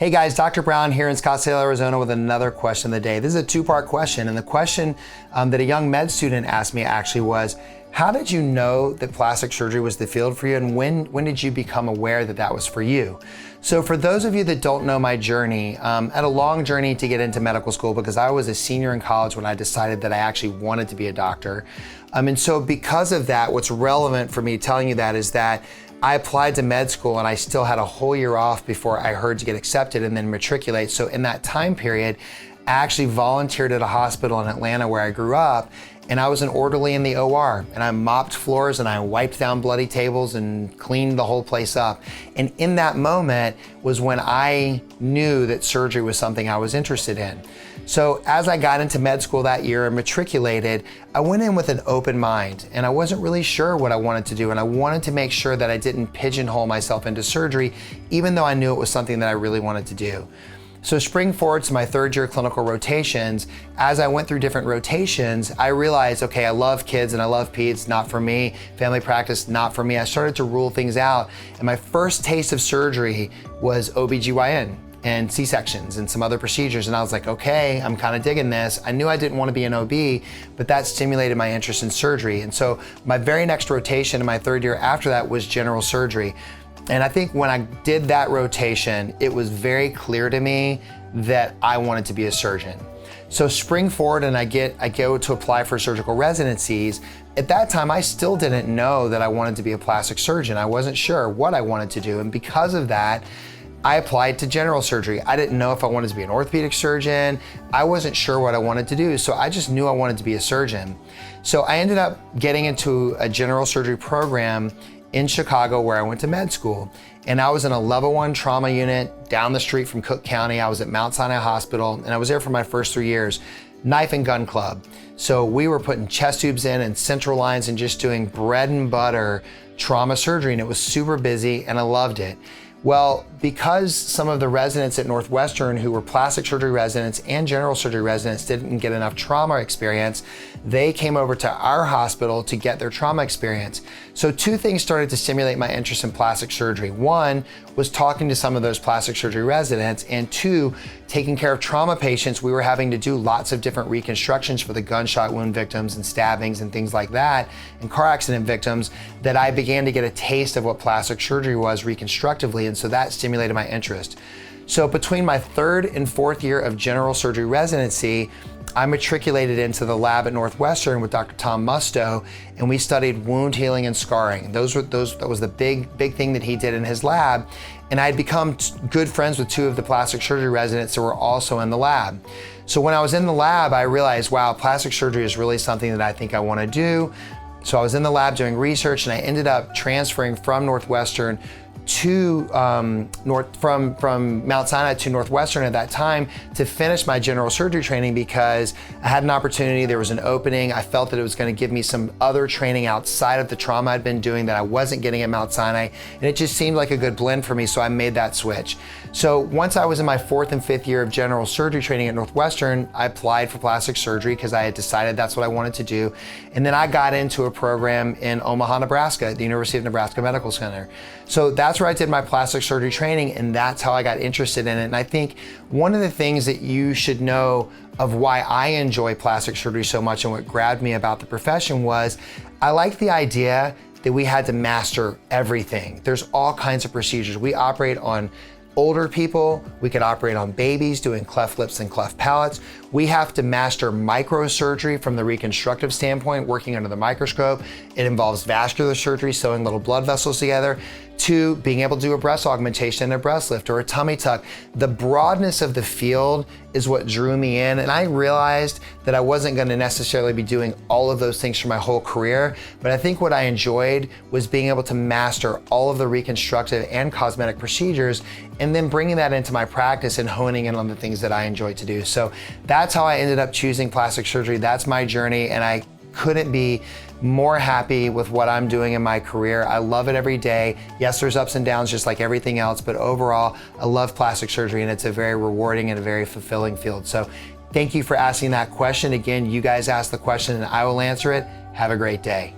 Hey guys, Dr. Brown here in Scottsdale, Arizona with another question of the day. This is a two-part question, and the question that a young med student asked me actually was, how did you know that plastic surgery was the field for you, and when did you become aware that that was for you? So for those of you that don't know my journey, I had a long journey to get into medical school because I was a senior in college when I decided that I actually wanted to be a doctor. And so because of that, what's relevant for me telling you that is that I applied to med school and I still had a whole year off before I heard to get accepted and then matriculate. So in that time period, I actually volunteered at a hospital in Atlanta where I grew up, and I was an orderly in the OR, and I mopped floors and I wiped down bloody tables and cleaned the whole place up. And in that moment was when I knew that surgery was something I was interested in. So as I got into med school that year and matriculated, I went in with an open mind, and I wasn't really sure what I wanted to do, and I wanted to make sure that I didn't pigeonhole myself into surgery, even though I knew it was something that I really wanted to do. So spring forward to my third year clinical rotations, as I went through different rotations, I realized, okay, I love kids and I love peds, not for me. Family practice, not for me. I started to rule things out, and my first taste of surgery was OBGYN and C-sections and some other procedures. And I was like, okay, I'm kind of digging this. I knew I didn't want to be an OB, but that stimulated my interest in surgery. And so my very next rotation in my third year after that was general surgery. And I think when I did that rotation, it was very clear to me that I wanted to be a surgeon. So spring forward and I go to apply for surgical residencies. At that time, I still didn't know that I wanted to be a plastic surgeon. I wasn't sure what I wanted to do. And because of that, I applied to general surgery. I didn't know if I wanted to be an orthopedic surgeon. I wasn't sure what I wanted to do, so I just knew I wanted to be a surgeon. So I ended up getting into a general surgery program in Chicago where I went to med school. And I was in a level 1 trauma unit down the street from Cook County. I was at Mount Sinai Hospital, and I was there for my first 3 years. Knife and gun club. So we were putting chest tubes in and central lines and just doing bread and butter trauma surgery, and it was super busy and I loved it. Well, because some of the residents at Northwestern who were plastic surgery residents and general surgery residents didn't get enough trauma experience, they came over to our hospital to get their trauma experience. So two things started to stimulate my interest in plastic surgery. One was talking to some of those plastic surgery residents, and two, taking care of trauma patients. We were having to do lots of different reconstructions for the gunshot wound victims and stabbings and things like that, and car accident victims, that I began to get a taste of what plastic surgery was reconstructively, and so that stimulated my interest. So between my third and fourth year of general surgery residency, I matriculated into the lab at Northwestern with Dr. Tom Musto, and we studied wound healing and scarring. That was the big thing that he did in his lab. And I had become good friends with two of the plastic surgery residents that were also in the lab. So when I was in the lab, I realized, wow, plastic surgery is really something that I think I want to do. So I was in the lab doing research, and I ended up transferring from Northwestern to from Mount Sinai to Northwestern at that time to finish my general surgery training, because I had an opportunity, there was an opening. I felt that it was going to give me some other training outside of the trauma I'd been doing that I wasn't getting at Mount Sinai, and it just seemed like a good blend for me, so I made that switch. So once I was in my fourth and fifth year of general surgery training at Northwestern, I applied for plastic surgery because I had decided that's what I wanted to do. And then I got into a program in Omaha, Nebraska at the University of Nebraska Medical Center. So that's where I did my plastic surgery training, and that's how I got interested in it. And I think one of the things that you should know of why I enjoy plastic surgery so much and what grabbed me about the profession was I like the idea that we had to master everything. There's all kinds of procedures. We operate on older people, we could operate on babies doing cleft lips and cleft palates. We have to master microsurgery from the reconstructive standpoint, working under the microscope. It involves vascular surgery, sewing little blood vessels together, to being able to do a breast augmentation and a breast lift or a tummy tuck. The broadness of the field is what drew me in, and I realized that I wasn't going to necessarily be doing all of those things for my whole career, but I think what I enjoyed was being able to master all of the reconstructive and cosmetic procedures, and then bringing that into my practice and honing in on the things that I enjoy to do. So that's how I ended up choosing plastic surgery. That's my journey, and I couldn't be more happy with what I'm doing in my career. I love it every day. Yes, there's ups and downs just like everything else, but overall, I love plastic surgery, and it's a very rewarding and a very fulfilling field. So thank you for asking that question. Again, you guys asked the question and I will answer it. Have a great day.